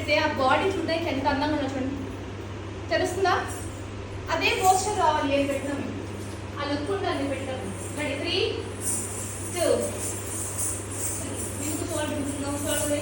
పెడితే ఆ బాడీ చూడడానికి ఎంత అందంగా ఉన్నా చూడండి, తెలుస్తుందా? అదే పోస్టర్ రావాలి ఏం పెట్టినాం, ఆ లుక్ ఉండాలి పెట్టాం. రెడీ 3 2 మీకు చూడండి